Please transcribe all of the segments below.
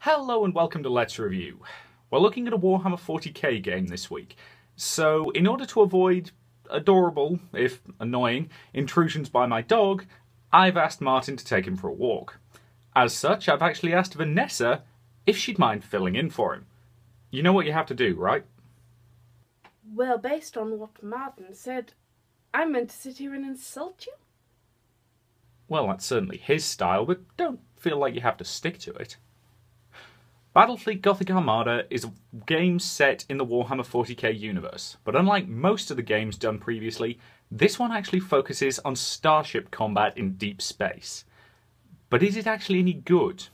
Hello and welcome to Let's Review. We're looking at a Warhammer 40k game this week, so in order to avoid adorable, if annoying, intrusions by my dog, I've asked Martin to take him for a walk. As such, I've actually asked Vanessa if she'd mind filling in for him. You know what you have to do, right? Well, based on what Martin said, I'm meant to sit here and insult you? Well, that's certainly his style, but don't feel like you have to stick to it. Battlefleet Gothic Armada is a game set in the Warhammer 40k universe, but unlike most of the games done previously, this one actually focuses on starship combat in deep space. But is it actually any good?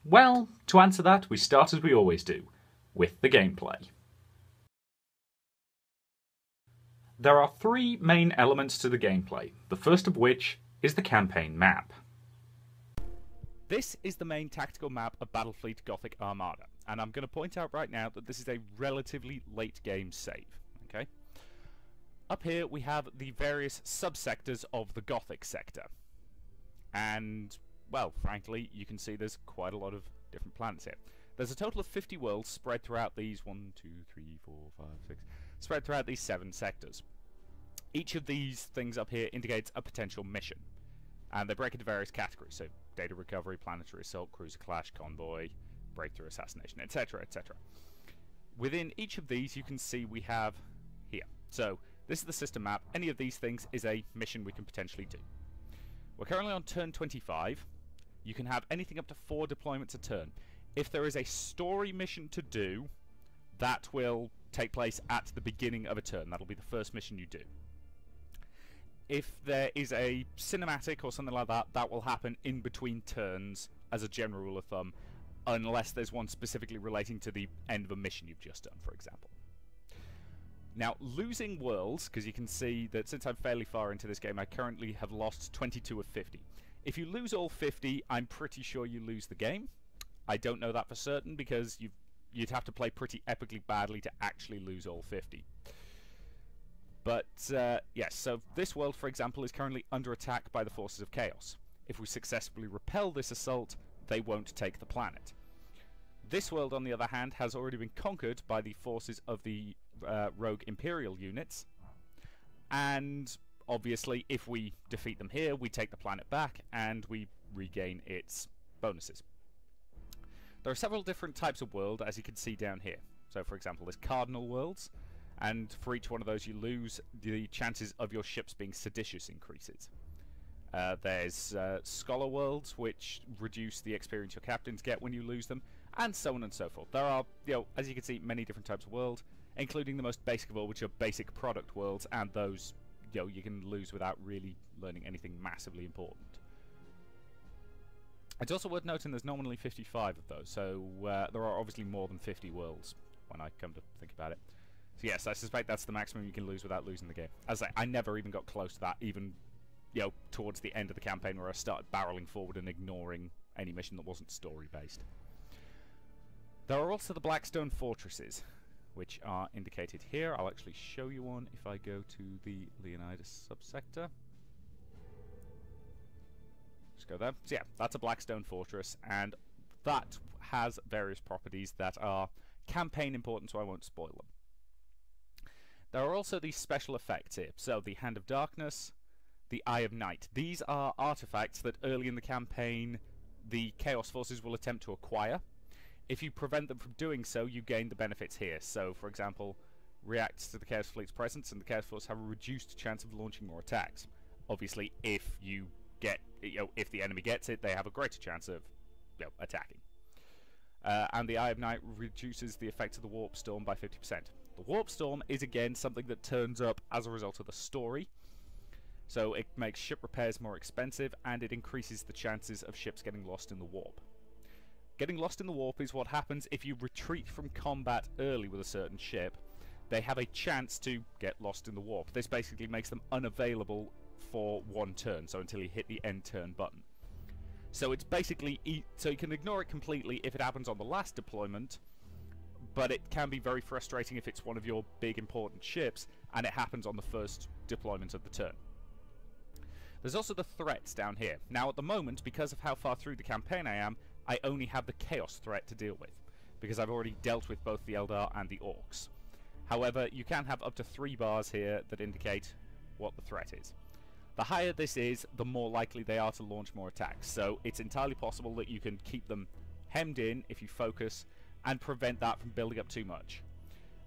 Well, to answer that, we start as we always do, with the gameplay. There are three main elements to the gameplay, the first of which is the campaign map. This is the main tactical map of Battlefleet Gothic Armada, and I'm going to point out right now that this is a relatively late game save. Okay. Up here we have the various subsectors of the Gothic sector, and, well, frankly, you can see there's quite a lot of different planets here. There's a total of 50 worlds spread throughout these spread throughout these 7 sectors. Each of these things up here indicates a potential mission, and they break into various categories, so data recovery, planetary assault, cruiser clash, convoy, breakthrough assassination, etc, etc. Within each of these you can see we have here. So this is the system map. Any of these things is a mission we can potentially do. We're currently on turn 25. You can have anything up to 4 deployments a turn. If there is a story mission to do, that will take place at the beginning of a turn. That'll be the first mission you do. If there is a cinematic or something like that, that will happen in between turns as a general rule of thumb, unless there's one specifically relating to the end of a mission you've just done, for example. Now, losing worlds, because you can see that since I'm fairly far into this game, I currently have lost 22 of 50. If you lose all 50, I'm pretty sure you lose the game. I don't know that for certain, because you'd have to play pretty epically badly to actually lose all 50. But, yes, so this world, for example, is currently under attack by the forces of Chaos. If we successfully repel this assault, they won't take the planet. This world, on the other hand, has already been conquered by the forces of the rogue Imperial units. And, obviously, if we defeat them here, we take the planet back, and we regain its bonuses. There are several different types of world, as you can see down here. So, for example, there's Cardinal worlds. And for each one of those you lose, the chances of your ships being seditious increases. There's Scholar Worlds, which reduce the experience your captains get when you lose them, and so on and so forth. There are, as you can see, many different types of world, including the most basic of all, which are basic product worlds, and those, you can lose without really learning anything massively important. It's also worth noting there's normally 55 of those, so there are obviously more than 50 worlds, when I come to think about it. So yes, I suspect that's the maximum you can lose without losing the game. As I never even got close to that, even towards the end of the campaign, where I started barreling forward and ignoring any mission that wasn't story-based. There are also the Blackstone Fortresses, which are indicated here. I'll actually show you one if I go to the Leonidas subsector. Just go there. So yeah, that's a Blackstone Fortress, and that has various properties that are campaign important, so I won't spoil them. There are also these special effects here. So the Hand of Darkness, the Eye of Night. These are artifacts that early in the campaign the Chaos Forces will attempt to acquire. If you prevent them from doing so, you gain the benefits here. So, for example, reacts to the Chaos Fleet's presence, and the Chaos Forces have a reduced chance of launching more attacks. Obviously, if you get, if the enemy gets it, they have a greater chance of, attacking. And the Eye of Night reduces the effect of the Warp Storm by 50%. The Warp Storm is again something that turns up as a result of the story, so it makes ship repairs more expensive, and it increases the chances of ships getting lost in the warp. Getting lost in the warp is what happens if you retreat from combat early with a certain ship. They have a chance to get lost in the warp. This basically makes them unavailable for one turn, so until you hit the end turn button. So it's basically, so you can ignore it completely if it happens on the last deployment, but it can be very frustrating if it's one of your big important ships and it happens on the first deployment of the turn. There's also the threats down here. Now at the moment, because of how far through the campaign I am, I only have the Chaos threat to deal with, because I've already dealt with both the Eldar and the Orcs. However, you can have up to 3 bars here that indicate what the threat is. The higher this is, the more likely they are to launch more attacks, so it's entirely possible that you can keep them hemmed in if you focus, and prevent that from building up too much.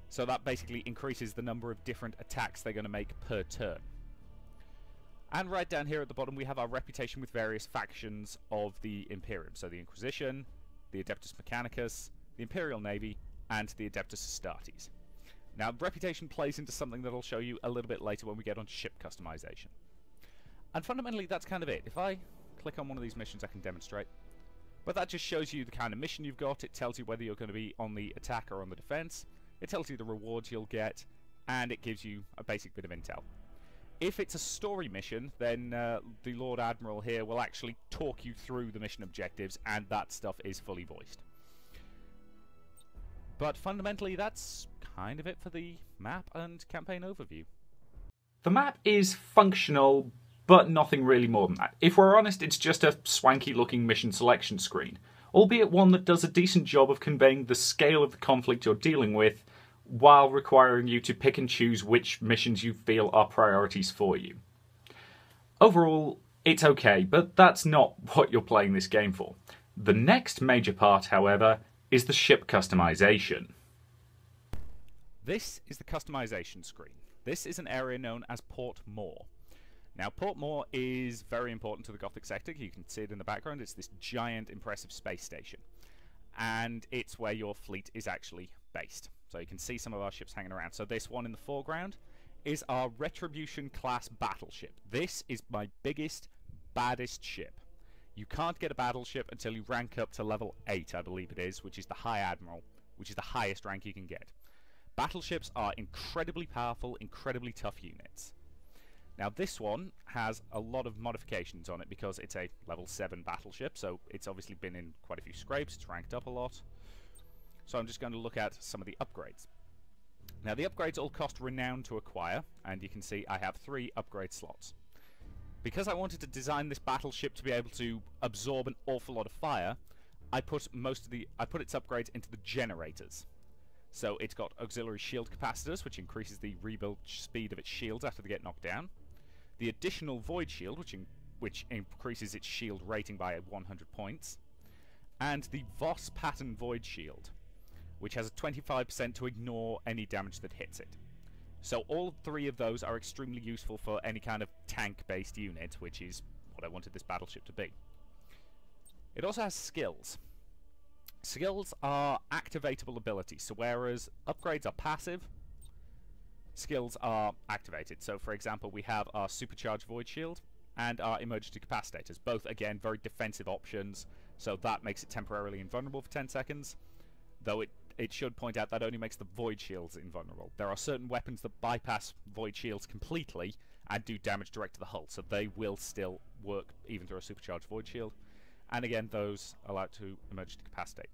So that basically increases the number of different attacks they're going to make per turn. And right down here at the bottom we have our reputation with various factions of the Imperium. So the Inquisition, the Adeptus Mechanicus, the Imperial Navy, and the Adeptus Astartes. Now reputation plays into something that I'll show you a little bit later when we get on ship customization. And fundamentally that's kind of it. If I click on one of these missions I can demonstrate. But that just shows you the kind of mission you've got. It tells you whether you're going to be on the attack or on the defense. It tells you the rewards you'll get, and it gives you a basic bit of intel. If it's a story mission, then the Lord Admiral here will actually talk you through the mission objectives, and that stuff is fully voiced. But fundamentally, that's kind of it for the map and campaign overview. The map is functional, but nothing really more than that. If we're honest, it's just a swanky looking mission selection screen, albeit one that does a decent job of conveying the scale of the conflict you're dealing with, while requiring you to pick and choose which missions you feel are priorities for you. Overall, it's okay, but that's not what you're playing this game for. The next major part, however, is the ship customization. This is the customization screen. This is an area known as Port Moore. Now, Port Moore is very important to the Gothic sector. You can see it in the background. It's this giant, impressive space station. And it's where your fleet is actually based. So you can see some of our ships hanging around. So this one in the foreground is our Retribution class battleship. This is my biggest, baddest ship. You can't get a battleship until you rank up to level 8, I believe it is, which is the High Admiral, which is the highest rank you can get. Battleships are incredibly powerful, incredibly tough units. Now this one has a lot of modifications on it because it's a level 7 battleship, so it's obviously been in quite a few scrapes, it's ranked up a lot. So I'm just going to look at some of the upgrades. Now the upgrades all cost renown to acquire, and you can see I have 3 upgrade slots. Because I wanted to design this battleship to be able to absorb an awful lot of fire, I put its upgrades into the generators. So it's got auxiliary shield capacitors, which increases the rebuild speed of its shields after they get knocked down. The additional void shield, which increases its shield rating by 100 points. And the Voss pattern void shield, which has a 25% to ignore any damage that hits it. So all 3 of those are extremely useful for any kind of tank-based unit, which is what I wanted this battleship to be. It also has skills. Skills are activatable abilities, so whereas upgrades are passive, skills are activated. So for example, we have our supercharged void shield and our emergency capacitors, both again very defensive options, so that makes it temporarily invulnerable for 10 seconds, though it should point out that only makes the void shields invulnerable. There are certain weapons that bypass void shields completely and do damage direct to the hull, so they will still work even through a supercharged void shield. And again, those allow it to emergency capacitate.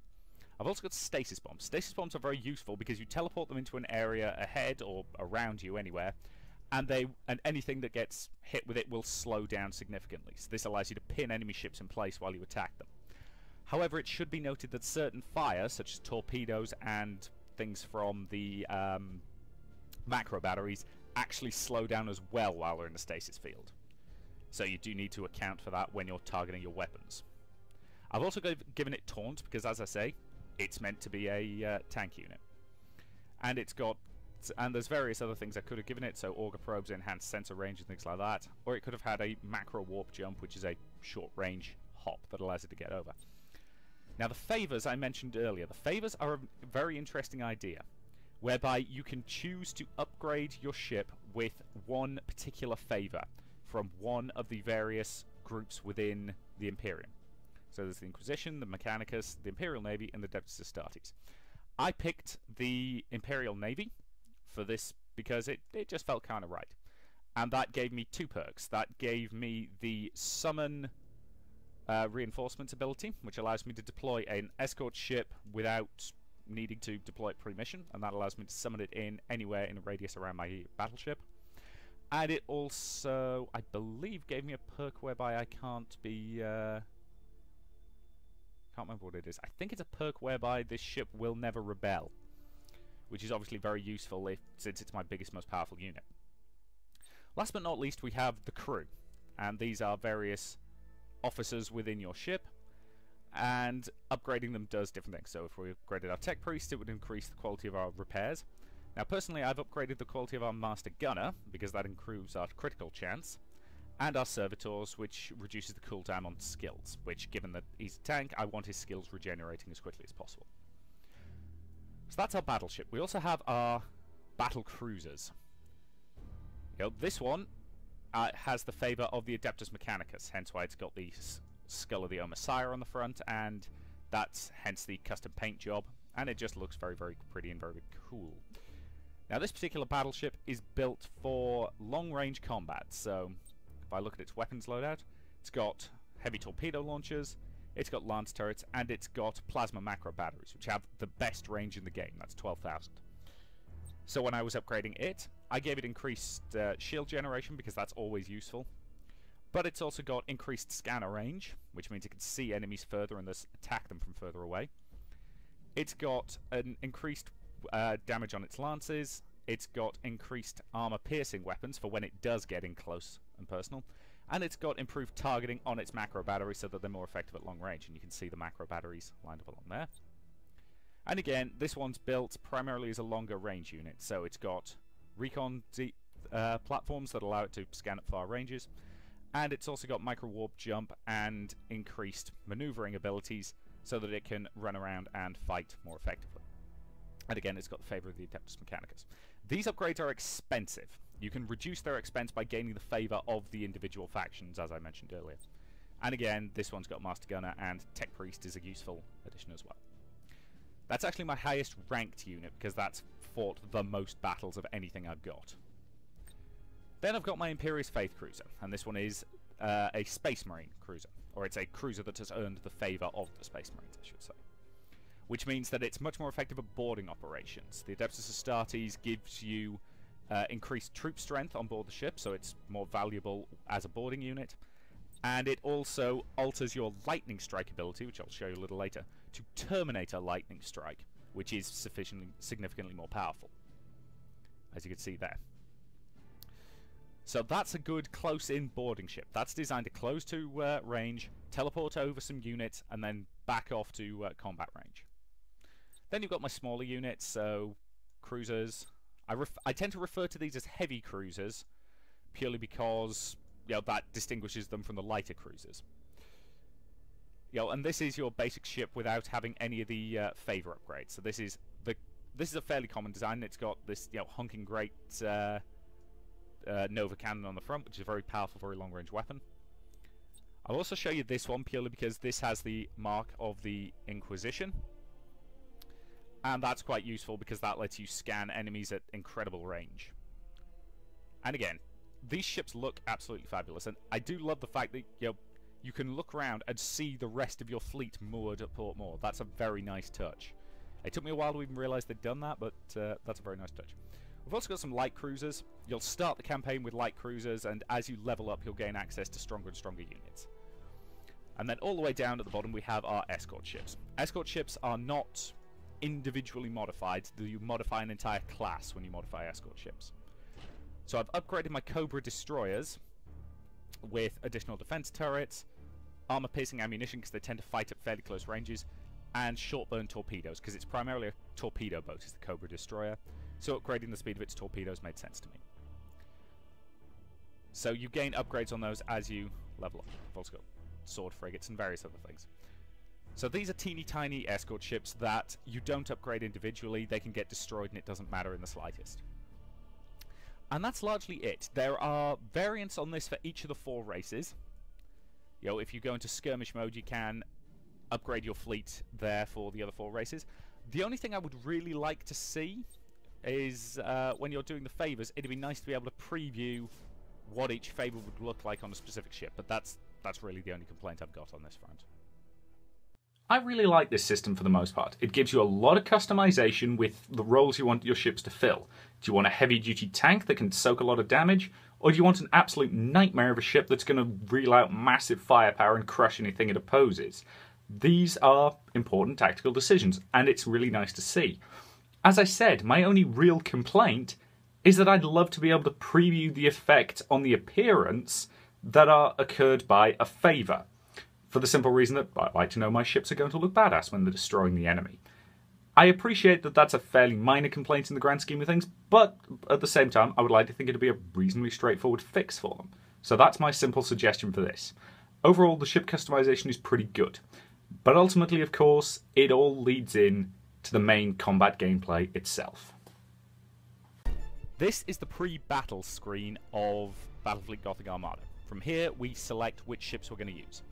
I've also got stasis bombs. Stasis bombs are very useful because you teleport them into an area ahead or around you anywhere, and anything that gets hit with it will slow down significantly. So this allows you to pin enemy ships in place while you attack them. However, it should be noted that certain fire, such as torpedoes and things from the macro batteries, actually slow down as well while they're in the stasis field. So you do need to account for that when you're targeting your weapons. I've also given it taunt because, as I say, it's meant to be a tank unit. And there's various other things I could have given it, so auger probes, enhanced sensor range and things like that. Or it could have had a macro warp jump, which is a short range hop that allows it to get over. Now the favors I mentioned earlier. The favors are a very interesting idea, whereby you can choose to upgrade your ship with one particular favor from one of the various groups within the Imperium. So there's the Inquisition, the Mechanicus, the Imperial Navy, and the Adeptus Astartes. I picked the Imperial Navy for this because it just felt kind of right. And that gave me 2 perks. That gave me the Summon Reinforcements ability, which allows me to deploy an escort ship without needing to deploy it pre-mission, and that allows me to summon it in anywhere in a radius around my battleship. And it also, I believe, gave me a perk whereby I can't can't remember what it is. I think it's a perk whereby this ship will never rebel, which is obviously very useful since it's my biggest, most powerful unit. Last but not least, we have the crew, and these are various officers within your ship, and upgrading them does different things. So if we upgraded our tech priest, it would increase the quality of our repairs. Now personally, I've upgraded the quality of our master gunner because that improves our critical chance, and our servitors, which reduces the cooldown on skills, which given that he's a tank, I want his skills regenerating as quickly as possible. So that's our battleship. We also have our battle cruisers. This one has the favour of the Adeptus Mechanicus, hence why it's got the skull of the Messiah on the front, and that's hence the custom paint job, and it just looks very, very pretty and very cool. Now this particular battleship is built for long-range combat, so if I look at its weapons loadout, it's got heavy torpedo launchers, it's got lance turrets, and it's got plasma macro batteries, which have the best range in the game. That's 12,000. So when I was upgrading it, I gave it increased shield generation because that's always useful. But it's also got increased scanner range, which means it can see enemies further and thus attack them from further away. It's got an increased damage on its lances. It's got increased armor-piercing weapons for when it does get in close and personal. And it's got improved targeting on its macro batteries so that they're more effective at long range. And you can see the macro batteries lined up along there. And again, this one's built primarily as a longer range unit. So it's got recon platforms that allow it to scan at far ranges. And it's also got micro warp jump and increased maneuvering abilities so that it can run around and fight more effectively. And again, it's got the favour of the Adeptus Mechanicus. These upgrades are expensive. You can reduce their expense by gaining the favour of the individual factions, as I mentioned earlier. And again, this one's got Master Gunner, and Tech Priest is a useful addition as well. That's actually my highest ranked unit, because that's fought the most battles of anything I've got. Then I've got my Imperious Faith Cruiser, and this one is a Space Marine cruiser. Or it's a cruiser that has earned the favour of the Space Marines, I should say. Which means that it's much more effective at boarding operations. The Adeptus Astartes gives you increased troop strength on board the ship, so it's more valuable as a boarding unit. And it also alters your lightning strike ability, which I'll show you a little later, to Terminator lightning strike, which is significantly more powerful, as you can see there. So that's a good close-in boarding ship. That's designed to close to range, teleport over some units, and then back off to combat range. Then you've got my smaller units, so cruisers. I tend to refer to these as heavy cruisers, purely because that distinguishes them from the lighter cruisers. And this is your basic ship without having any of the favour upgrades. So this is a fairly common design. It's got this hunking great Nova cannon on the front, which is a very powerful, very long-range weapon. I'll also show you this one purely because this has the mark of the Inquisition. And that's quite useful because that lets you scan enemies at incredible range. And again, these ships look absolutely fabulous, and I do love the fact that you can look around and see the rest of your fleet moored at Port Moore. That's a very nice touch. It took me a while to even realise they'd done that, but that's a very nice touch. We've also got some light cruisers. You'll start the campaign with light cruisers, and as you level up, you'll gain access to stronger and stronger units. And then all the way down at the bottom, we have our escort ships. Escort ships are not individually modified. You modify an entire class when you modify escort ships. So I've upgraded my Cobra destroyers with additional defense turrets, armor-piercing ammunition because they tend to fight at fairly close ranges, and short-burn torpedoes because it's primarily a torpedo boat, is the Cobra destroyer. So upgrading the speed of its torpedoes made sense to me. So you gain upgrades on those as you level up. I've also got sword frigates and various other things. So these are teeny tiny escort ships that you don't upgrade individually. They can get destroyed and it doesn't matter in the slightest. And that's largely it. There are variants on this for each of the 4 races. If you go into skirmish mode, you can upgrade your fleet there for the other 4 races. The only thing I would really like to see is when you're doing the favours, it'd be nice to be able to preview what each favour would look like on a specific ship, but that's really the only complaint I've got on this front. I really like this system for the most part. It gives you a lot of customization with the roles you want your ships to fill. Do you want a heavy-duty tank that can soak a lot of damage? Or do you want an absolute nightmare of a ship that's going to reel out massive firepower and crush anything it opposes? These are important tactical decisions, and it's really nice to see. As I said, my only real complaint is that I'd love to be able to preview the effect on the appearance that are occurred by a favour, for the simple reason that I like to know my ships are going to look badass when they're destroying the enemy. I appreciate that that's a fairly minor complaint in the grand scheme of things, but at the same time, I would like to think it'd be a reasonably straightforward fix for them. So that's my simple suggestion for this. Overall, the ship customization is pretty good, but ultimately, of course, it all leads in to the main combat gameplay itself. This is the pre-battle screen of Battlefleet Gothic Armada. From here, we select which ships we're going to use.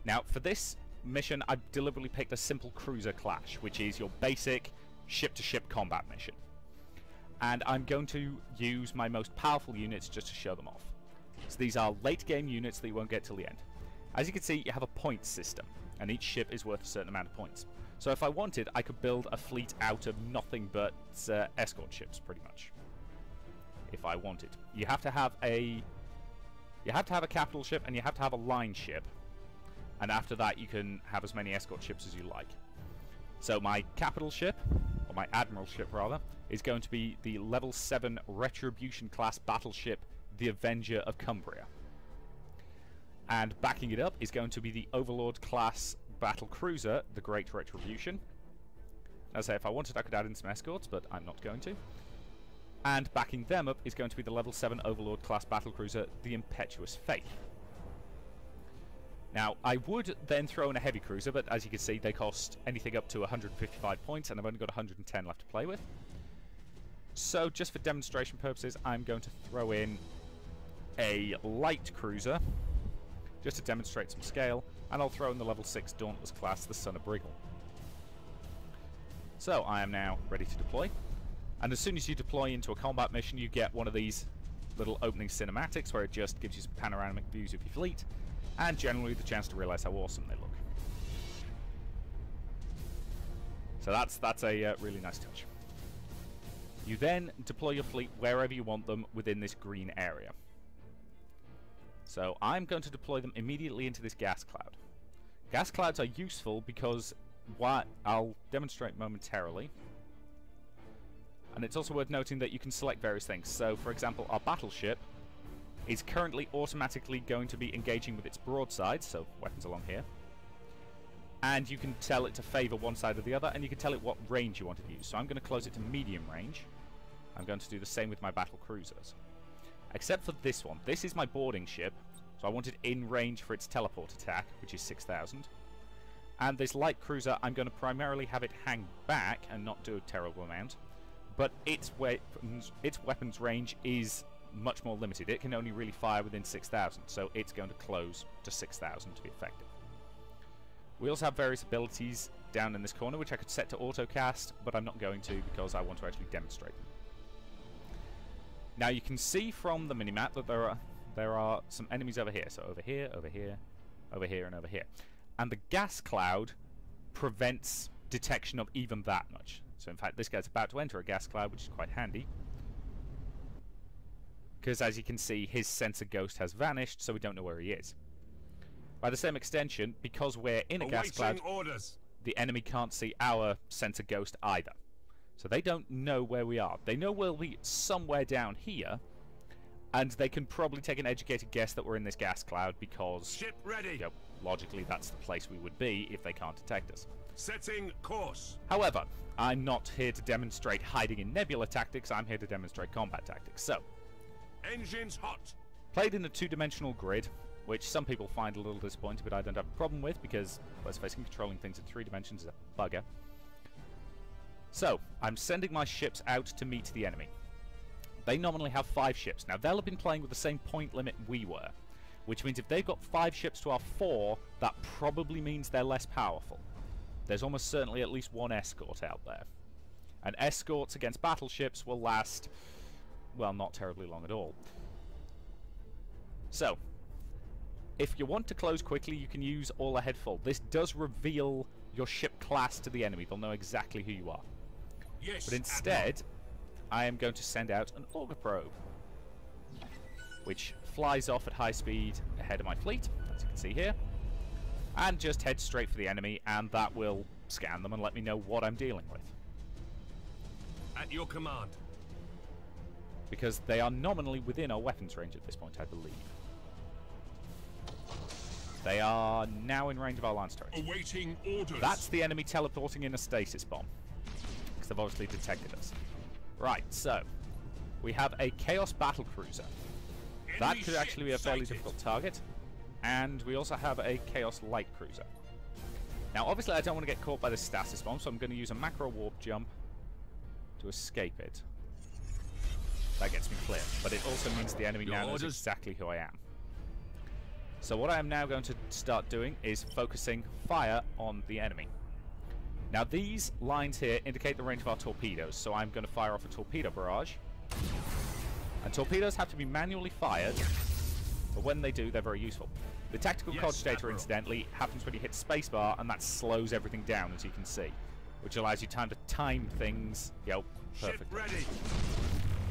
Now, for this mission, I've deliberately picked a simple cruiser clash, which is your basic ship-to-ship combat mission. And I'm going to use my most powerful units just to show them off. So these are late-game units that you won't get till the end. As you can see, you have a point system, and each ship is worth a certain amount of points. So if I wanted, I could build a fleet out of nothing but escort ships, pretty much. If I wanted. You have to have a capital ship, and you have to have a line ship. And after that, you can have as many escort ships as you like. So my capital ship, or my admiral ship rather, is going to be the level 7 Retribution class battleship, the Avenger of Cumbria. And backing it up is going to be the Overlord class battle cruiser, the Great Retribution. As I say, if I wanted, I could add in some escorts, but I'm not going to. And backing them up is going to be the level 7 Overlord class battle cruiser, the Impetuous Faith. Now, I would then throw in a heavy cruiser, but as you can see, they cost anything up to 155 points, and I've only got 110 left to play with. So, just for demonstration purposes, I'm going to throw in a light cruiser, just to demonstrate some scale, and I'll throw in the level 6 Dauntless class, the Son of Briggle. So, I am now ready to deploy, and as soon as you deploy into a combat mission, you get one of these little opening cinematics, where it just gives you some panoramic views of your fleet, and generally the chance to realise how awesome they look. So that's a really nice touch. You then deploy your fleet wherever you want them within this green area. So I'm going to deploy them immediately into this gas cloud. Gas clouds are useful because what I'll demonstrate momentarily. And it's also worth noting that you can select various things. So for example, our battleship is currently automatically going to be engaging with its broadside, so weapons along here. And you can tell it to favour one side or the other, and you can tell it what range you want to use. So I'm going to close it to medium range. I'm going to do the same with my battle cruisers. Except for this one. This is my boarding ship, so I want it in range for its teleport attack, which is 6,000. And this light cruiser, I'm going to primarily have it hang back and not do a terrible amount. But its weapons range is much more limited. It can only really fire within 6,000, so it's going to close to 6,000 to be effective. We also have various abilities down in this corner, which I could set to autocast, but I'm not going to because I want to actually demonstrate them. Now you can see from the minimap that there are some enemies over here. So over here, over here, over here, and over here. And the gas cloud prevents detection of even that much. So in fact, this guy's about to enter a gas cloud, which is quite handy. Because as you can see, his sensor ghost has vanished, so we don't know where he is. By the same extension, because we're in a gas cloud, the enemy can't see our sensor ghost either. So they don't know where we are. They know we'll be somewhere down here, and they can probably take an educated guess that we're in this gas cloud because, ship ready. You know, logically that's the place we would be if they can't detect us. Setting course. However, I'm not here to demonstrate hiding in nebula tactics, I'm here to demonstrate combat tactics. So, engines hot. Played in a two-dimensional grid, which some people find a little disappointing, but I don't have a problem with because, let's face it, controlling things in 3 dimensions is a bugger. So, I'm sending my ships out to meet the enemy. They nominally have 5 ships. Now, they'll have been playing with the same point limit we were, which means if they've got 5 ships to our 4, that probably means they're less powerful. There's almost certainly at least 1 escort out there. And escorts against battleships will last, well, not terribly long at all. So, if you want to close quickly, you can use all ahead full. This does reveal your ship class to the enemy. They'll know exactly who you are. Yes, but instead, I am going to send out an auger probe, which flies off at high speed ahead of my fleet, as you can see here. and just head straight for the enemy, and that will scan them and let me know what I'm dealing with. At your command. Because they are nominally within our weapons range at this point, I believe. They are now in range of our lance turrets. Awaiting orders. That's the enemy teleporting in a stasis bomb, because they've obviously detected us. Right, so we have a Chaos battle cruiser. That could actually be a fairly difficult target. And we also have a Chaos light cruiser. Now, obviously, I don't want to get caught by the stasis bomb, so I'm going to use a macro warp jump to escape it. That gets me clear, but it also means the enemy now knows exactly who I am. So what I am now going to start doing is focusing fire on the enemy. Now these lines here indicate the range of our torpedoes, so I'm going to fire off a torpedo barrage. And torpedoes have to be manually fired, but when they do, they're very useful. The tactical cogitator, incidentally, happens when you hit spacebar, and that slows everything down, as you can see, which allows you time to time things, perfectly.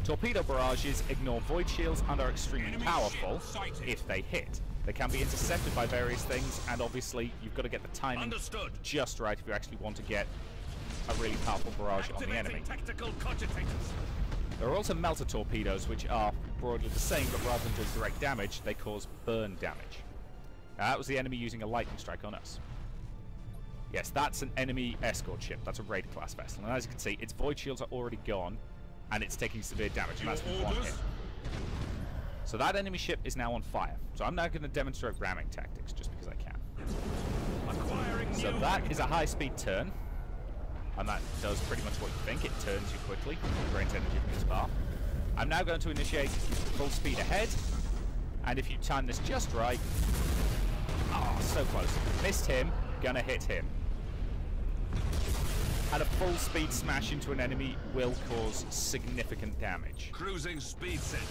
Torpedo barrages ignore void shields and are extremely powerful if they hit. They can be intercepted by various things, and obviously you've got to get the timing just right if you actually want to get a really powerful barrage on the enemy. There are also melter torpedoes, which are broadly the same, but rather than doing direct damage, they cause burn damage. Now that was the enemy using a lightning strike on us. Yes, that's an enemy escort ship. That's a raid class vessel, and as you can see, its void shields are already gone, and it's taking severe damage, and that's from one hit. So that enemy ship is now on fire. So I'm now going to demonstrate ramming tactics, just because I can. So that is a high-speed turn, and that does pretty much what you think. It turns you quickly, drains energy from its path. I'm now going to initiate full speed ahead, and if you time this just right... Oh, so close. Missed him, gonna hit him. And a full speed smash into an enemy will cause significant damage. Cruising speed set.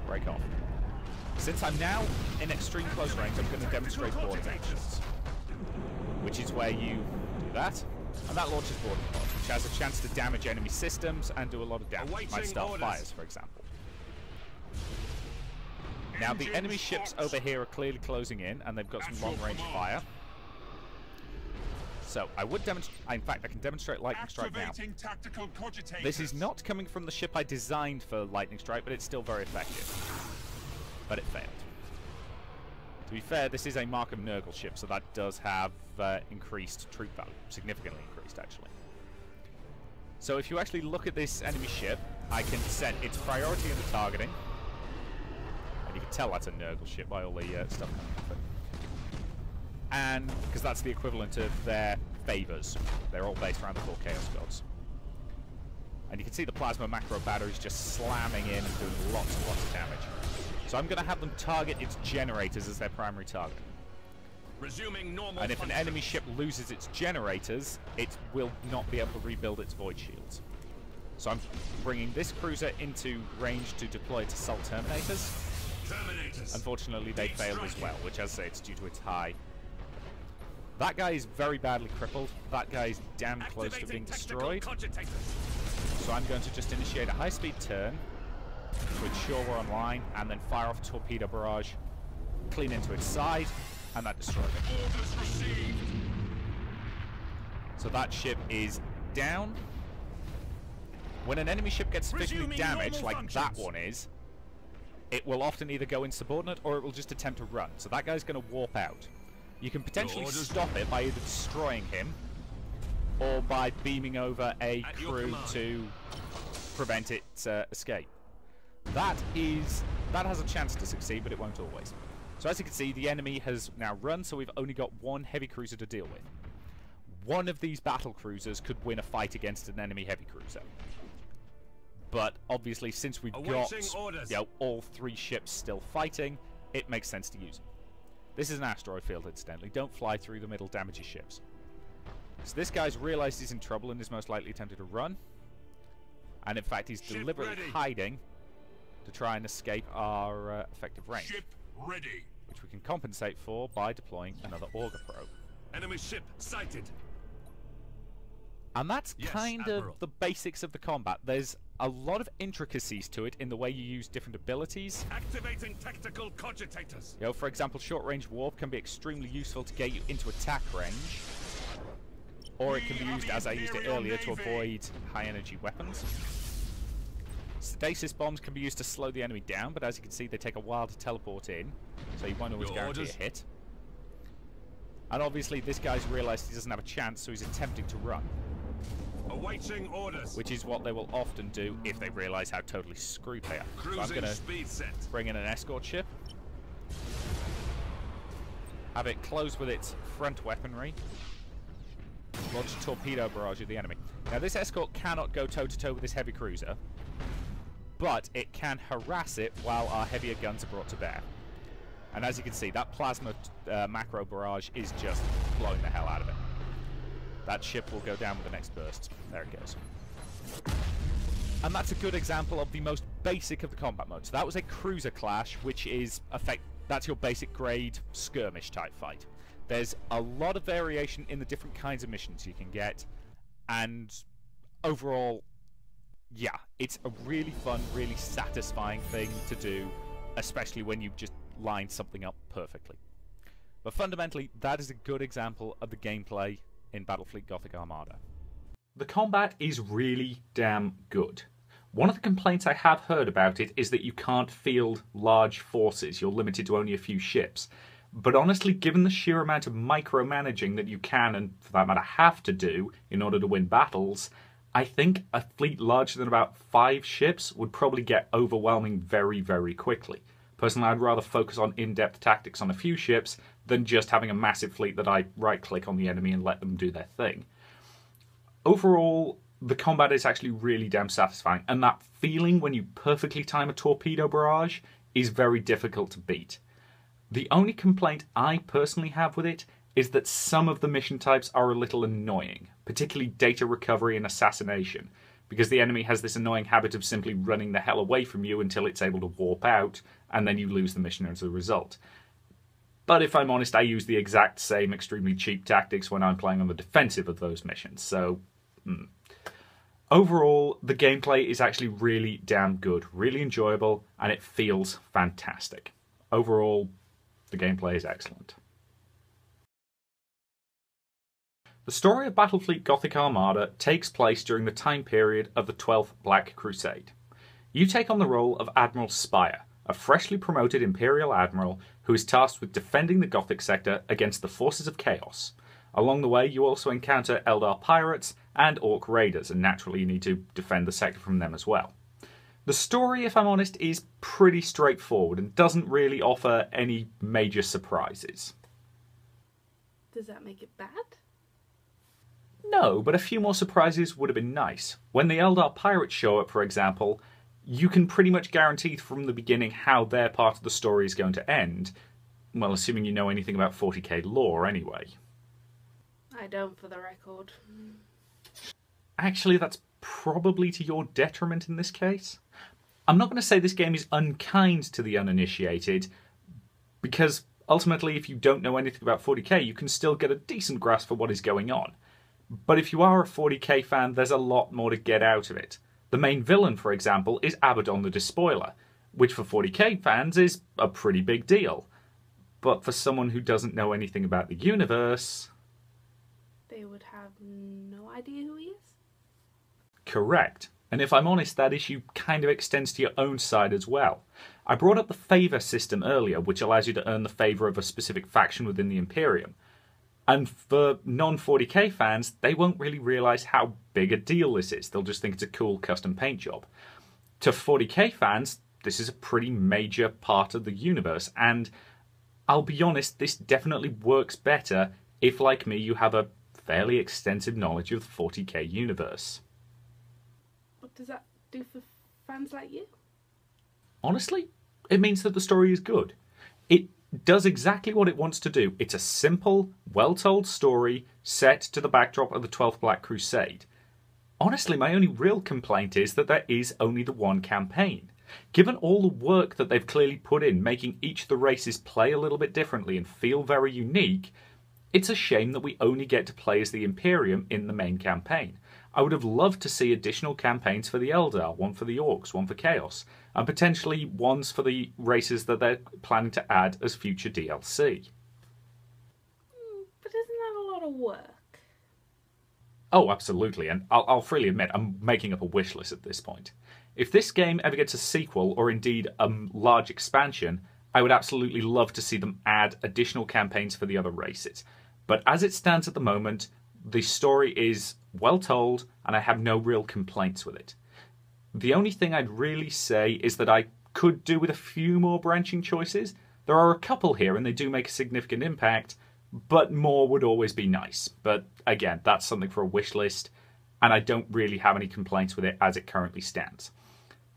Break off. Since I'm now in extreme close range, I'm going to demonstrate boarding actions, which is where you do that, and that launches boarding pods, which has a chance to damage enemy systems and do a lot of damage. It might start fires, for example. Now the enemy ships over here are clearly closing in, and they've got some long-range fire. So I would demonstrate. In fact, I can demonstrate lightning strike now. This is not coming from the ship I designed for lightning strike, but it's still very effective. But it failed. To be fair, this is a Mark of Nurgle ship, so that does have increased troop value, significantly increased actually. So if you actually look at this enemy ship, I can set its priority in the targeting, and you can tell that's a Nurgle ship by all the stuff coming off it. And because that's the equivalent of their favors. They're all based around the 4 Chaos Gods. And you can see the plasma macro batteries just slamming in and doing lots and lots of damage. So I'm going to have them target its generators as their primary target. Resuming normal and if an enemy ship loses its generators, it will not be able to rebuild its void shields. So I'm bringing this cruiser into range to deploy its assault terminators. Unfortunately, they failed as well, which, as I say, it's due to its high. That guy is very badly crippled. That guy is damn close to being destroyed. So I'm going to just initiate a high-speed turn to ensure we're online, and then fire off a torpedo barrage, clean into its side, and that destroyed it. So that ship is down. When an enemy ship gets sufficiently damaged, like that one is, it will often either go insubordinate or it will just attempt to run. So that guy's going to warp out. You can potentially stop it by either destroying him or by beaming over a crew to prevent its escape. That has a chance to succeed, but it won't always. So as you can see, the enemy has now run, so we've only got one heavy cruiser to deal with. One of these battle cruisers could win a fight against an enemy heavy cruiser. But obviously, since we've got all 3 ships still fighting, it makes sense to use them. This is an asteroid field, incidentally. Don't fly through the middle, damage your ships. So this guy's realised he's in trouble and is most likely attempting to run. And in fact, he's deliberately hiding to try and escape our effective range. Ship ready. Which we can compensate for by deploying another auger probe. Enemy ship sighted. And that's kind of the basics of the combat. There's a lot of intricacies to it in the way you use different abilities. Activating tactical cogitators. You know, for example, short-range warp can be extremely usal to get you into attack range, or it can be used, as I used it earlier, to avoid high-energy weapons. Stasis bombs can be used to slow the enemy down, but as you can see, they take a while to teleport in, so you won't always guarantee a hit. And obviously, this guy's realised he doesn't have a chance, so he's attempting to run. Awaiting orders. Which is what they will often do if they realise how totally screwed they are. So I'm going to bring in an escort ship. Have it close with its front weaponry. Launch a torpedo barrage at the enemy. Now this escort cannot go toe-to-toe with this heavy cruiser, but it can harass it while our heavier guns are brought to bear. And as you can see, that plasma macro barrage is just blowing the hell out of it. That ship will go down with the next burst. There it goes. And that's a good example of the most basic of the combat modes. That was a cruiser clash, which is that's your basic grade skirmish type fight. There's a lot of variation in the different kinds of missions you can get, and overall, yeah, it's a really fun, really satisfying thing to do, especially when you just line something up perfectly. But fundamentally, that is a good example of the gameplay in Battlefleet Gothic Armada. The combat is really damn good. One of the complaints I have heard about it is that you can't field large forces, you're limited to only a few ships. But honestly, given the sheer amount of micromanaging that you can, and for that matter have to do, in order to win battles, I think a fleet larger than about 5 ships would probably get overwhelming very, very quickly. Personally, I'd rather focus on in-depth tactics on a few ships than just having a massive fleet that I right-click on the enemy and let them do their thing. Overall, the combat is actually really damn satisfying, and that feeling when you perfectly time a torpedo barrage is very difficult to beat. The only complaint I personally have with it is that some of the mission types are a little annoying, particularly data recovery and assassination, because the enemy has this annoying habit of simply running the hell away from you until it's able to warp out, and then you lose the mission as a result. But if I'm honest, I use the exact same extremely cheap tactics when I'm playing on the defensive of those missions, so... Overall, the gameplay is actually really damn good, really enjoyable, and it feels fantastic. Overall, the gameplay is excellent. The story of Battlefleet Gothic Armada takes place during the time period of the 12th Black Crusade. You take on the role of Admiral Spire, a freshly promoted Imperial Admiral who is tasked with defending the Gothic sector against the forces of chaos. Along the way, you also encounter Eldar pirates and Orc raiders, and naturally you need to defend the sector from them as well. The story, if I'm honest, is pretty straightforward and doesn't really offer any major surprises. Does that make it bad? No, but a few more surprises would have been nice. When the Eldar pirates show up, for example, you can pretty much guarantee from the beginning how their part of the story is going to end. Well, assuming you know anything about 40k lore anyway. I don't, for the record. Actually, that's probably to your detriment in this case. I'm not going to say this game is unkind to the uninitiated, because ultimately if you don't know anything about 40k, you can still get a decent grasp for what is going on. But if you are a 40k fan, there's a lot more to get out of it. The main villain, for example, is Abaddon the Despoiler, which for 40k fans is a pretty big deal. But for someone who doesn't know anything about the universe... They would have no idea who he is? Correct. And if I'm honest, that issue kind of extends to your own side as well. I brought up the favour system earlier, which allows you to earn the favour of a specific faction within the Imperium. And for non-40k fans, they won't really realise how big a deal this is. They'll just think it's a cool custom paint job. To 40k fans, this is a pretty major part of the universe, and I'll be honest, this definitely works better if, like me, you have a fairly extensive knowledge of the 40k universe. What does that do for fans like you? Honestly, it means that the story is good. It does exactly what it wants to do. It's a simple, well-told story set to the backdrop of the 12th Black Crusade. Honestly, my only real complaint is that there is only the one campaign. Given all the work that they've clearly put in, making each of the races play a little bit differently and feel very unique, it's a shame that we only get to play as the Imperium in the main campaign. I would have loved to see additional campaigns for the Eldar, one for the Orcs, one for Chaos, and potentially ones for the races that they're planning to add as future DLC. But isn't that a lot of work? Oh, absolutely, and I'll freely admit I'm making up a wish list at this point. If this game ever gets a sequel, or indeed a large expansion, I would absolutely love to see them add additional campaigns for the other races. But as it stands at the moment, the story is well told, and I have no real complaints with it. The only thing I'd really say is that I could do with a few more branching choices. There are a couple here, and they do make a significant impact, but more would always be nice. But again, that's something for a wish list, and I don't really have any complaints with it as it currently stands.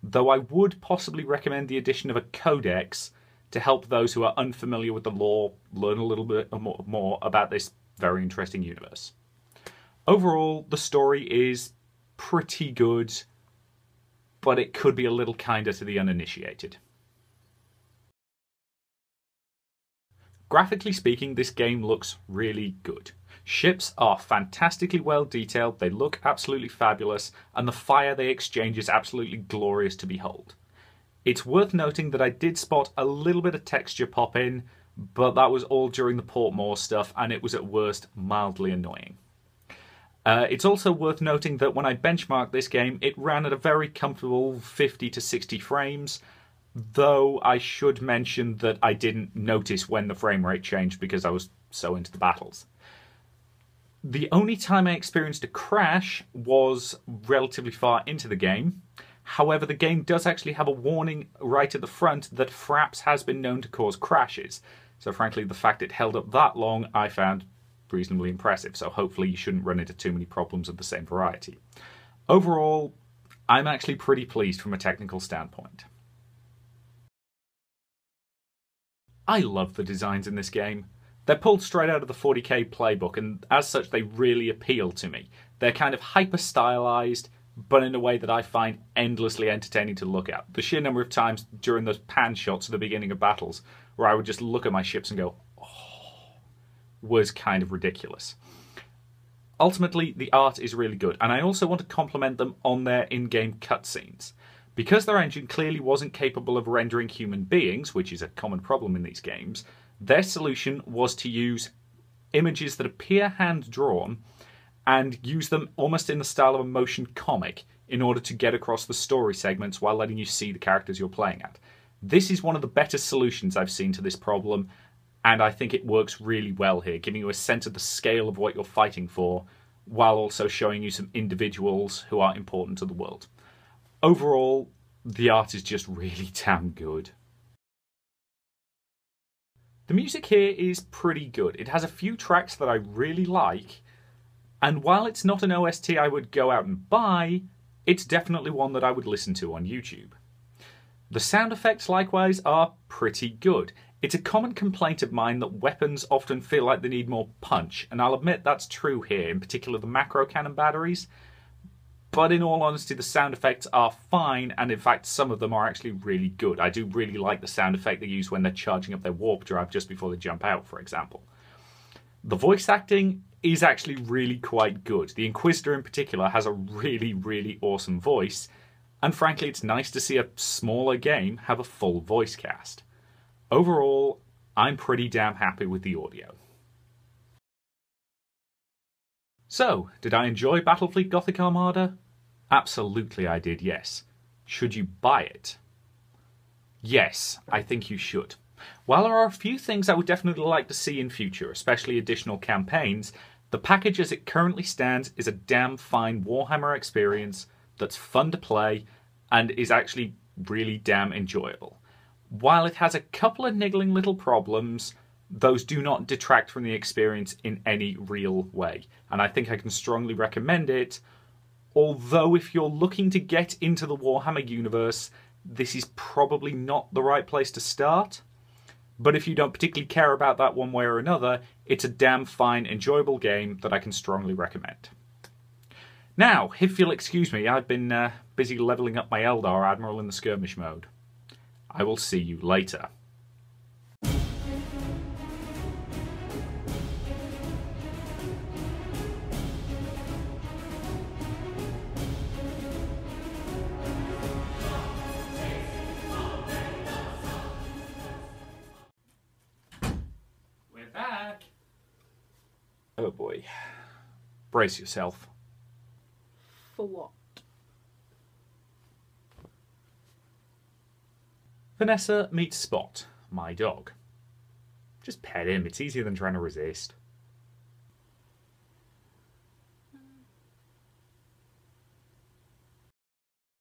Though I would possibly recommend the addition of a codex to help those who are unfamiliar with the lore learn a little bit more about this very interesting universe. Overall, the story is pretty good, but it could be a little kinder to the uninitiated. Graphically speaking, this game looks really good. Ships are fantastically well detailed, they look absolutely fabulous, and the fire they exchange is absolutely glorious to behold. It's worth noting that I did spot a little bit of texture pop in, but that was all during the Portmore stuff, and it was at worst mildly annoying. It's also worth noting that when I benchmarked this game, it ran at a very comfortable 50 to 60 frames, though I should mention that I didn't notice when the frame rate changed because I was so into the battles. The only time I experienced a crash was relatively far into the game. However, the game does actually have a warning right at the front that Fraps has been known to cause crashes. So frankly, the fact it held up that long I found reasonably impressive, so hopefully you shouldn't run into too many problems of the same variety. Overall, I'm actually pretty pleased from a technical standpoint. I love the designs in this game. They're pulled straight out of the 40k playbook, and as such they really appeal to me. They're kind of hyper-stylized, but in a way that I find endlessly entertaining to look at. The sheer number of times during those pan shots at the beginning of battles where I would just look at my ships and go, oh, was kind of ridiculous. Ultimately, the art is really good, and I also want to compliment them on their in-game cutscenes. Because their engine clearly wasn't capable of rendering human beings, which is a common problem in these games, their solution was to use images that appear hand-drawn and use them almost in the style of a motion comic in order to get across the story segments while letting you see the characters you're playing at. This is one of the better solutions I've seen to this problem, and I think it works really well here, giving you a sense of the scale of what you're fighting for, while also showing you some individuals who are important to the world. Overall, the art is just really damn good. The music here is pretty good. It has a few tracks that I really like, and while it's not an OST I would go out and buy, it's definitely one that I would listen to on YouTube. The sound effects, likewise, are pretty good. It's a common complaint of mine that weapons often feel like they need more punch, and I'll admit that's true here, in particular the macro cannon batteries. But in all honesty, the sound effects are fine, and in fact some of them are actually really good. I do really like the sound effect they use when they're charging up their warp drive just before they jump out, for example. The voice acting is actually really quite good. The Inquisitor in particular has a really, really awesome voice, and frankly it's nice to see a smaller game have a full voice cast. Overall, I'm pretty damn happy with the audio. So, did I enjoy Battlefleet Gothic Armada? Absolutely I did, yes. Should you buy it? Yes, I think you should. While there are a few things I would definitely like to see in future, especially additional campaigns, the package as it currently stands is a damn fine Warhammer experience that's fun to play and is actually really damn enjoyable. While it has a couple of niggling little problems, those do not detract from the experience in any real way, and I think I can strongly recommend it, although if you're looking to get into the Warhammer universe, this is probably not the right place to start. But if you don't particularly care about that one way or another, it's a damn fine, enjoyable game that I can strongly recommend. Now, if you'll excuse me, I've been busy levelling up my Eldar Admiral in the skirmish mode. I will see you later. Oh boy. Brace yourself. For what? Vanessa meets Spot, my dog. Just pet him, it's easier than trying to resist.